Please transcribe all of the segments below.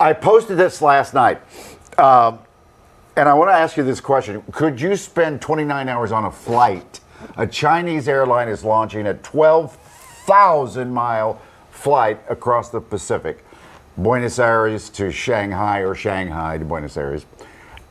I posted this last night, and I want to ask you this question. Could you spend 29 hours on a flight? A Chinese airline is launching a 12,000-mile flight across the Pacific, Buenos Aires to Shanghai or Shanghai to Buenos Aires.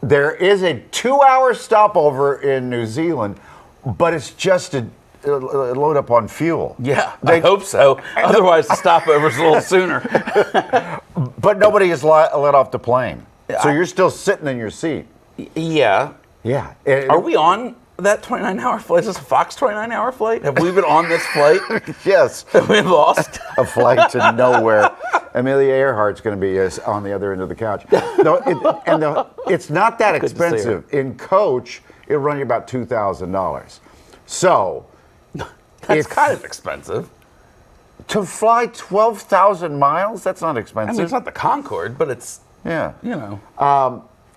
There is a 2-hour stopover in New Zealand, but it's just a load up on fuel. Yeah, I hope so. Otherwise, the stopover's a little sooner. But nobody is let off the plane. So you're still sitting in your seat. Yeah. Yeah. Are we on that 29-hour flight? Is this a Fox 29-hour flight? Have we been on this flight? Yes. Have we lost? A flight to nowhere. Amelia Earhart's going to be on the other end of the couch. No, it's not that expensive. In coach, it'll run you about $2,000. So that's kind of expensive. To fly 12,000 miles? That's not expensive. I mean, it's not the Concorde, but it's, yeah. you know.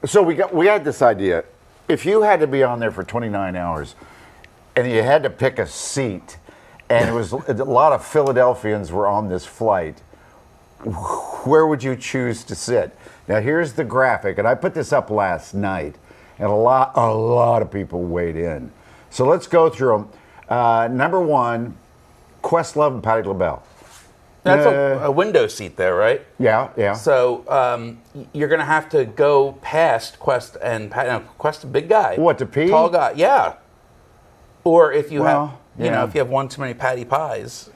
So we had this idea. If you had to be on there for 29 hours and you had to pick a seat, and it was a lot of Philadelphians were on this flight, where would you choose to sit? Now here's the graphic, and I put this up last night, and a lot of people weighed in. So let's go through them. Number 1, Questlove and Patti LaBelle. That's a window seat there, right? Yeah, yeah. So you're going to have to go past Quest and Patti. No, Quest, a big guy. What, to pee? Tall guy, yeah. Or if you have, yeah. if you have one too many Patty Pies.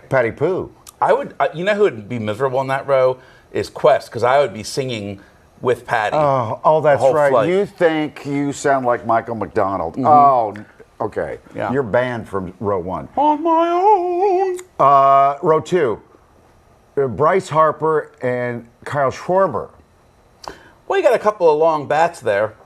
Patty Poo. I would, you know who would be miserable in that row is Quest, because I would be singing with Patty. Oh, that's right. Flight. You think you sound like Michael McDonald. Mm-hmm. Oh, okay. Yeah. You're banned from row 1. On my own. Row 2, Bryce Harper and Kyle Schwarber. Well, you got a couple of long bats there.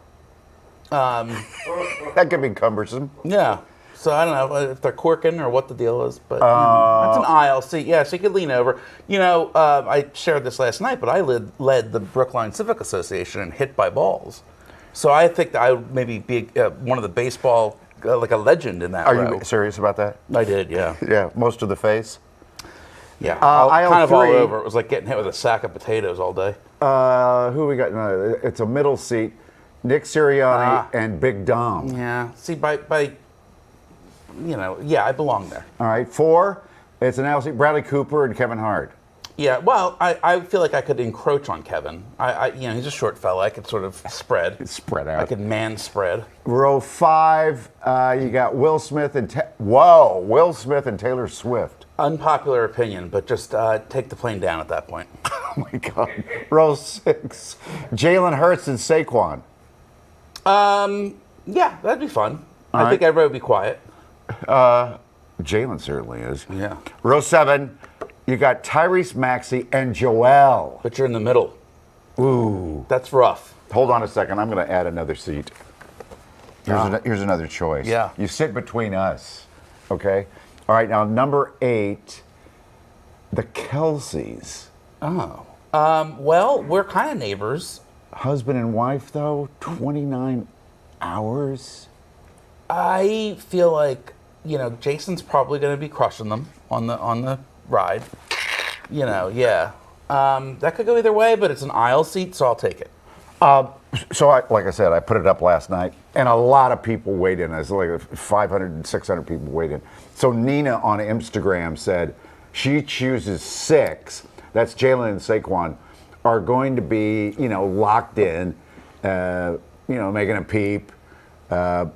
That could be cumbersome. Yeah. So I don't know if they're corking or what the deal is, but that's an aisle seat. Yeah, so you could lean over. You know, I shared this last night, but I led the Brookline Civic Association in hit by balls. So I think that I would maybe be one of the baseball, like a legend in that row. Are you serious about that? I did, yeah. Yeah, most of the face. Yeah, aisle kind of 3, all over. It was like getting hit with a sack of potatoes all day. Who we got? No, it's a middle seat. Nick Sirianni and Big Dom. Yeah. See, by you know, yeah, I belong there. All right, 4, it's an aisle seat. Bradley Cooper and Kevin Hart. Yeah, well, I feel like I could encroach on Kevin. You know, he's a short fella. I could sort of spread. Spread out. I could man spread. Row 5, you got Will Smith and Will Smith and Taylor Swift. Unpopular opinion, but just take the plane down at that point. Oh my God. Row 6, Jalen Hurts and Saquon. Yeah, that'd be fun. All I think everybody would be quiet. Jalen certainly is. Yeah. Row 7, you got Tyrese Maxey and Joel. But you're in the middle. Ooh. That's rough. Hold on a second. I'm going to add another seat. Here's another choice. Yeah. You sit between us. Okay? All right, now number 8, the Kelseys. Oh. Well, we're kind of neighbors. Husband and wife, though, 29 hours. I feel like, you know, Jason's probably going to be crushing them on the ride. You know, yeah. That could go either way, but it's an aisle seat, so I'll take it. So, like I said, I put it up last night, and a lot of people weighed in. It's like 500, 600 people weighed in. So Nina on Instagram said she chooses 6. That's Jalen and Saquon are going to be, you know, locked in, making a peep. I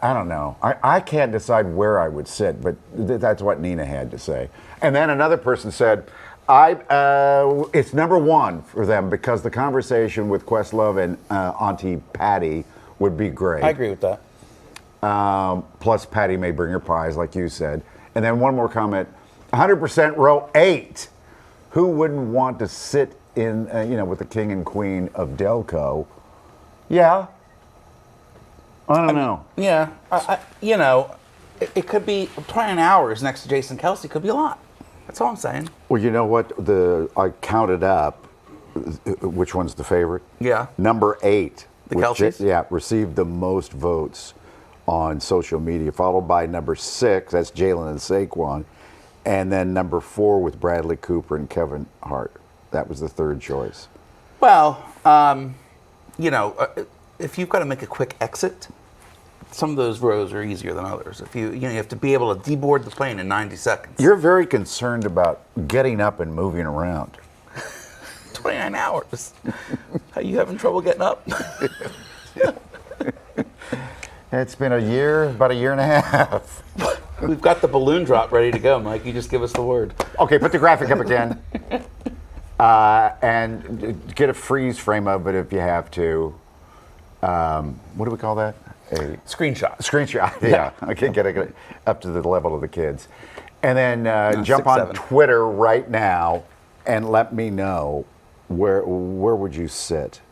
don't know. I can't decide where I would sit, but that's what Nina had to say. And then another person said, it's number 1 for them because the conversation with Questlove and Auntie Patty would be great. I agree with that. Plus, Patty may bring her pies, like you said. And then one more comment, 100% row 8. Who wouldn't want to sit in, with the king and queen of Delco? Yeah. I don't know. Yeah. It could be 29 hours next to Jason Kelce could be a lot. That's all I'm saying. Well, you know what? I counted up which one's the favorite. Yeah. Number 8. The Kelceys? Received the most votes on social media, followed by number 6, that's Jalen and Saquon, and then number 4 with Bradley Cooper and Kevin Hart. That was the third choice. Well, if you've got to make a quick exit, some of those rows are easier than others. If you have to be able to deboard the plane in 90 seconds. You're very concerned about getting up and moving around. 29 hours. Are you having trouble getting up? It's been about a year and a half. We've got the balloon drop ready to go, Mike. You just give us the word. Okay, put the graphic up again. And get a freeze frame of it if you have to. What do we call that? A Screenshot. screenshot. Yeah. Okay, get it up to the level of the kids. And then jump 6, on 7. Twitter right now and let me know where would you sit.